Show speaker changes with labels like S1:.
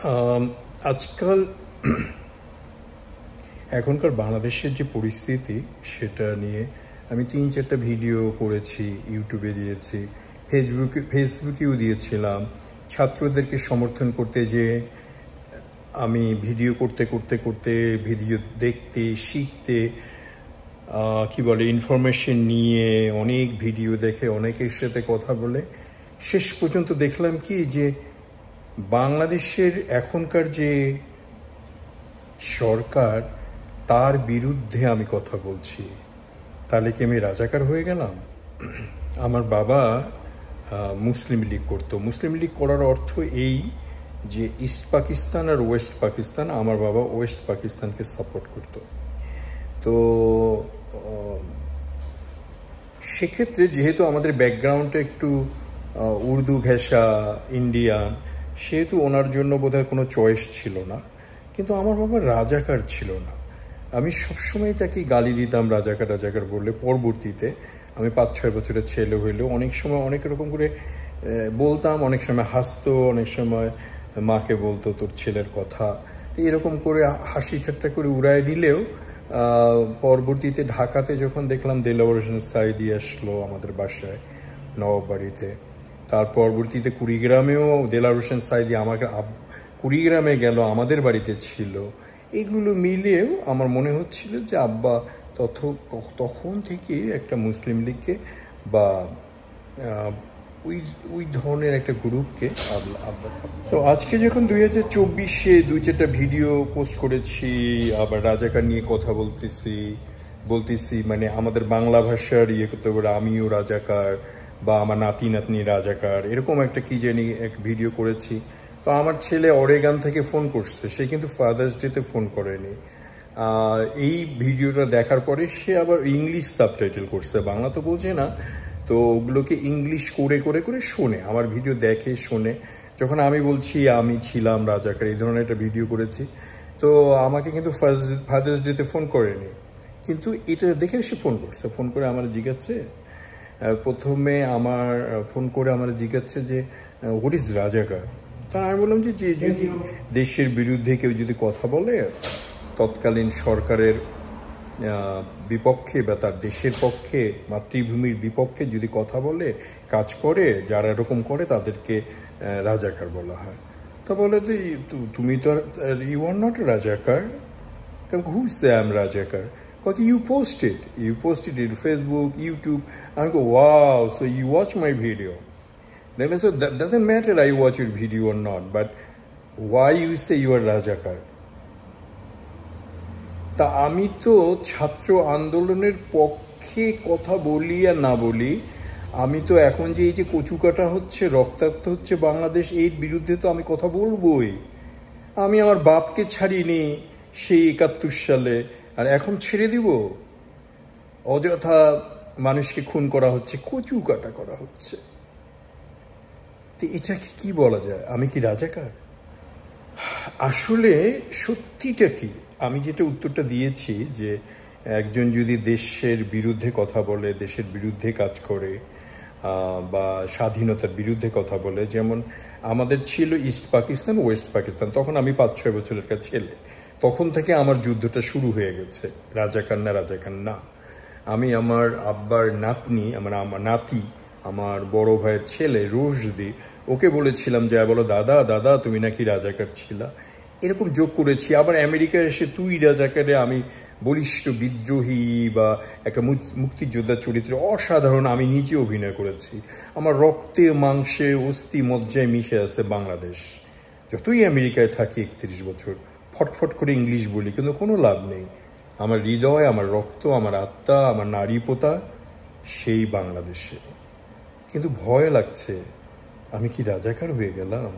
S1: আম, আজকাল এখনকার বাংলাদেশের যে পরিস্থিতি সেটা নিয়ে আমি 3-4টা ভিডিও করেছি, ইউটিউবে দিয়েছি, ফেসবুকেও দিয়েছিলাম। ছাত্রদেরকে সমর্থন করতে যে আমি ভিডিও করতে করতে করতে ভিডিও দেখতে শিখতে কি বলে ইনফরমেশন নিয়ে অনেক ভিডিও দেখে অনেকের সাথে কথা বলে শেষ পর্যন্ত দেখলাম কি যে বাংলাদেশের এখনকার যে সরকার তার বিরুদ্ধে আমি কথা বলছি। তাহলে কি আমি রাজাকার হয়ে গেলাম? আমার বাবা মুসলিম লীগ করতো। মুসলিম লীগ করার অর্থ এই যে ইস্ট পাকিস্তান আর ওয়েস্ট পাকিস্তান, আমার বাবা ওয়েস্ট পাকিস্তানকে সাপোর্ট করতো। তো সেক্ষেত্রে যেহেতু আমাদের ব্যাকগ্রাউন্ডটা একটু উর্দু ঘেঁষা ইন্ডিয়ান, সেহেতু ওনার জন্য বোধহয় কোনো চয়েস ছিল না। কিন্তু আমার বাবা রাজাকার ছিল না। আমি সবসময় তাকে গালি দিতাম রাজাকার রাজাকার বললে। পরবর্তীতে আমি 5-6 বছরের ছেলে হইলেও অনেক সময় অনেক রকম করে বলতাম, অনেক সময় হাসতো, অনেক সময় মাকে বলতো তোর ছেলের কথা, এরকম করে হাসি ঠাট্টা করে উড়ায় দিলেও পরবর্তীতে ঢাকাতে যখন দেখলাম দেলাওয়ার হোসেন সাঈদী আসলো আমাদের বাসায় নবাববাড়িতে, তার পরবর্তীতে কুড়িগ্রামেও দেলাওয়ার হোসেন সাঈদী আমাকে কুড়িগ্রামে গেল, আমাদের বাড়িতে ছিল। এগুলো মিলেও আমার মনে হচ্ছিল যে আব্বা তখন থেকে একটা মুসলিম লীগকে বা ওই ওই ধরনের একটা গ্রুপকে আব্বা। তো আজকে যখন 2024-এ 2-4টা ভিডিও পোস্ট করেছি, আবার রাজাকার নিয়ে কথা বলতেছি মানে আমাদের বাংলা ভাষার ইয়ে করতে পারে আমিও রাজাকার বা আমার নাতি নাতনি রাজাকার, এরকম একটা কি জানি এক ভিডিও করেছি। তো আমার ছেলে অরেগান থেকে ফোন করছে, সে কিন্তু ফাদার্স ডেতে ফোন করেনি। এই ভিডিওটা দেখার পরে সে আবার ইংলিশ সাবটাইটেল করছে, বাংলা তো বোঝে না, তো ওগুলোকে ইংলিশ করে করে করে শোনে, আমার ভিডিও দেখে শোনে। যখন আমি বলছি আমি ছিলাম রাজাকার এই ধরনের একটা ভিডিও করেছি, তো আমাকে কিন্তু ফাদার্স ডেতে ফোন করেনি, কিন্তু এটা দেখে সে ফোন করছে। ফোন করে আমার জিজ্ঞাসছে, প্রথমে আমার ফোন করে আমার জিজ্ঞাসছে যে হোয়াট ইজ রাজাকার। তা আমি বললাম যে যদি দেশের বিরুদ্ধে কেউ যদি কথা বলে, তৎকালীন সরকারের বিপক্ষে বা তার দেশের পক্ষে মাতৃভূমির বিপক্ষে যদি কথা বলে কাজ করে, যারা এরকম করে তাদেরকে রাজাকার বলা হয়। তা বলে তুমি তো ইউ আর নট রাজাকার, হু সে আই এম রাজাকার? Because you posted it in Facebook, YouTube, and I go, wow, so you watch my video. Then I said, that doesn't matter I watch your video or not, but why you say you are Rajakar? তা আমি তো ছাত্র আন্দোলনের পক্ষে কথা বলি আর না বলি, আমি তো এখন যে এই যে কচুকাটা হচ্ছে, রক্তাক্ত হচ্ছে বাংলাদেশ, এর বিরুদ্ধে তো আমি কথা বলবোই। আমি আমার বাপকে ছাড়িনি সেই 71 সালে, আর এখন ছেড়ে দিব? অযথা মানুষকে খুন করা হচ্ছে, কচু কাটা করা হচ্ছে, তো এটাকে কি বলা যায়? আমি কি রাজাকার? আসলে সত্যিটা কি? আমি যেটা উত্তরটা দিয়েছি যে একজন যদি দেশের বিরুদ্ধে কথা বলে, দেশের বিরুদ্ধে কাজ করে বা স্বাধীনতার বিরুদ্ধে কথা বলে, যেমন আমাদের ছিল ইস্ট পাকিস্তান ওয়েস্ট পাকিস্তান, তখন আমি 5-6 বছরের একটা ছেলে, তখন থেকে আমার যুদ্ধটা শুরু হয়ে গেছে, রাজাকার না রাজাকার না। আমি আমার আব্বার নাতনি, আমার নাতি, আমার বড় ভাইয়ের ছেলে রোশদি, ওকে বলেছিলাম যে বলো দাদা দাদা তুমি নাকি রাজাকার ছিলা, এরকম যোগ করেছি। আবার আমেরিকায় এসে তুই রাজাকারে আমি বলিষ্ঠ বিদ্রোহী বা একটা মুক্তিযোদ্ধার চরিত্রে অসাধারণ আমি নিজে অভিনয় করেছি। আমার রক্তে মাংসে অস্থি মজ্জায় মিশে আছে বাংলাদেশ। যতই আমেরিকায় থাকি 31 বছর, ফটফট করে ইংলিশ বলি, কিন্তু কোনো লাভ নেই। আমার হৃদয়, আমার রক্ত, আমার আত্মা, আমার নারী পোতা সেই বাংলাদেশে। কিন্তু ভয় লাগছে, আমি কি রাজাকার হয়ে গেলাম?